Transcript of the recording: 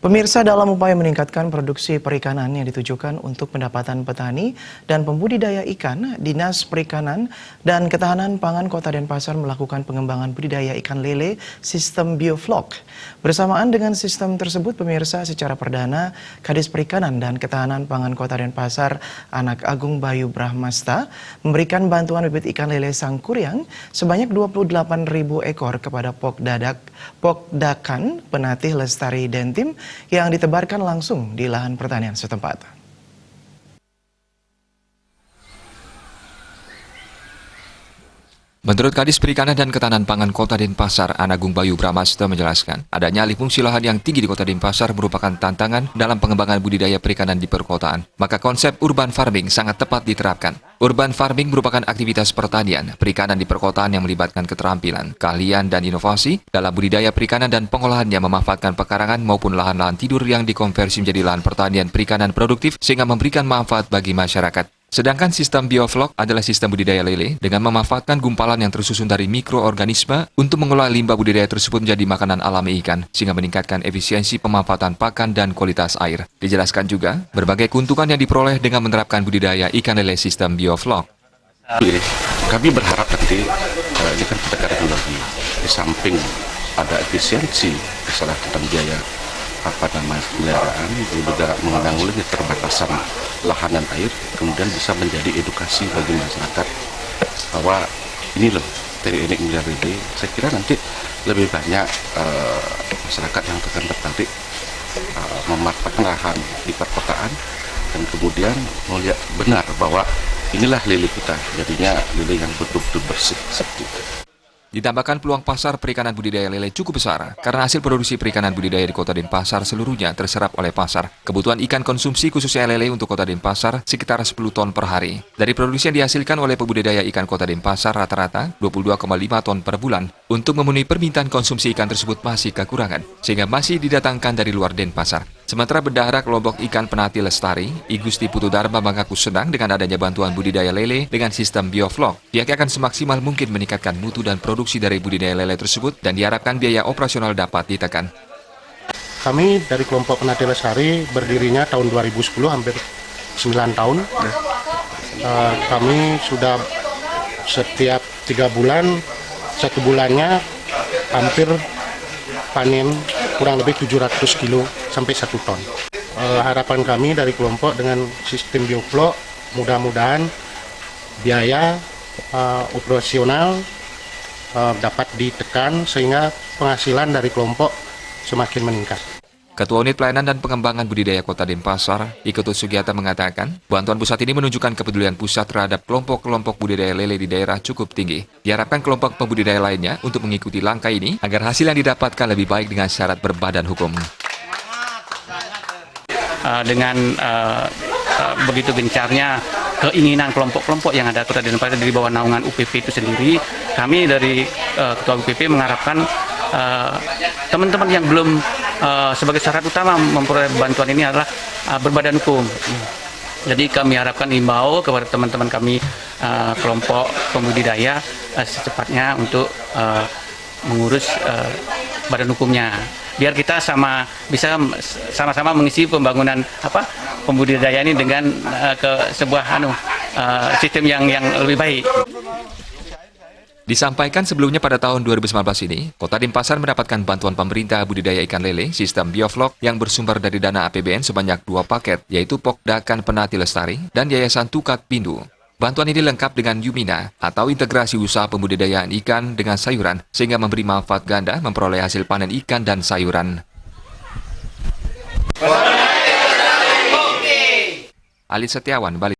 Pemirsa, dalam upaya meningkatkan produksi perikanan yang ditujukan untuk pendapatan petani dan pembudidaya ikan, Dinas Perikanan dan Ketahanan Pangan Kota Denpasar melakukan pengembangan budidaya ikan lele sistem bioflok. Bersamaan dengan sistem tersebut, pemirsa, secara perdana, Kadis Perikanan dan Ketahanan Pangan Kota Denpasar, Anak Agung Bayu Brahmasta, memberikan bantuan bibit ikan lele Sangkuriang sebanyak 28.000 ekor kepada Pokdakan Penatih Lestari Dentim yang ditebarkan langsung di lahan pertanian setempat. Menurut Kadis Perikanan dan Ketahanan Pangan Kota Denpasar, Anak Agung Bayu Brahmasta menjelaskan, adanya alih fungsi lahan yang tinggi di Kota Denpasar merupakan tantangan dalam pengembangan budidaya perikanan di perkotaan. Maka konsep urban farming sangat tepat diterapkan. Urban farming merupakan aktivitas pertanian, perikanan di perkotaan yang melibatkan keterampilan, keahlian, dan inovasi dalam budidaya perikanan dan pengolahannya memanfaatkan pekarangan maupun lahan-lahan tidur yang dikonversi menjadi lahan pertanian perikanan produktif sehingga memberikan manfaat bagi masyarakat. Sedangkan sistem bioflok adalah sistem budidaya lele dengan memanfaatkan gumpalan yang tersusun dari mikroorganisme untuk mengolah limbah budidaya tersebut menjadi makanan alami ikan, sehingga meningkatkan efisiensi pemanfaatan pakan dan kualitas air. Dijelaskan juga, berbagai keuntungan yang diperoleh dengan menerapkan budidaya ikan lele sistem bioflok. Kami berharap nanti, ini kan kita teknologi, di samping ada efisiensi, misalnya tentang biaya pemeliharaan, juga menanggulangi keterbatasan lahan dan air, kemudian bisa menjadi edukasi bagi masyarakat bahwa ini loh teknik melihara lele. Saya kira nanti lebih banyak masyarakat yang akan tertarik memanfaatkan lahan di perkotaan dan kemudian melihat benar bahwa inilah lele kita, jadinya lele yang betul-betul bersih seperti itu. Ditambahkan peluang pasar perikanan budidaya lele cukup besar karena hasil produksi perikanan budidaya di Kota Denpasar seluruhnya terserap oleh pasar. Kebutuhan ikan konsumsi khususnya lele untuk Kota Denpasar sekitar 10 ton per hari. Dari produksi yang dihasilkan oleh pembudidaya ikan Kota Denpasar rata-rata 22,5 ton per bulan. Untuk memenuhi permintaan konsumsi ikan tersebut masih kekurangan sehingga masih didatangkan dari luar Denpasar. Sementara bendahara kelompok ikan Penatih Lestari, I Gusti Putu Dharma mengaku senang dengan adanya bantuan budidaya lele dengan sistem bioflok. Pihaknya akan semaksimal mungkin meningkatkan mutu dan produksi dari budidaya lele tersebut dan diharapkan biaya operasional dapat ditekan. Kami dari kelompok Penatih Lestari berdirinya tahun 2010, hampir 9 tahun. Kami sudah setiap 3 bulan, 1 bulannya hampir panen kurang lebih 700 kilo sampai 1 ton. Harapan kami dari kelompok dengan sistem bioflok, mudah-mudahan biaya operasional dapat ditekan sehingga penghasilan dari kelompok semakin meningkat. Ketua Unit Pelayanan dan Pengembangan Budidaya Kota Denpasar, Iketut Sugiyata mengatakan, bantuan pusat ini menunjukkan kepedulian pusat terhadap kelompok-kelompok budidaya lele di daerah cukup tinggi. Diharapkan kelompok pembudidaya lainnya untuk mengikuti langkah ini agar hasil yang didapatkan lebih baik dengan syarat berbadan hukum. Dengan begitu gencarnya keinginan kelompok-kelompok yang ada Kota Denpasar di bawah naungan UPP itu sendiri, kami dari Ketua UPP mengharapkan teman-teman yang belum sebagai syarat utama memperoleh bantuan ini adalah berbadan hukum. Jadi kami harapkan himbau kepada teman-teman kami kelompok pembudidaya secepatnya untuk mengurus badan hukumnya. Biar kita bisa sama-sama mengisi pembangunan pembudidaya ini dengan ke sebuah sistem yang lebih baik. Disampaikan sebelumnya pada tahun 2019 ini, Kota Denpasar mendapatkan bantuan pemerintah budidaya ikan lele sistem bioflok yang bersumber dari dana APBN sebanyak 2 paket, yaitu Pokdakan Penatih Lestari dan Yayasan Tukat Pindu. Bantuan ini lengkap dengan Yumina atau integrasi usaha pembudidayaan ikan dengan sayuran sehingga memberi manfaat ganda memperoleh hasil panen ikan dan sayuran. Ali Setiawan, Bali.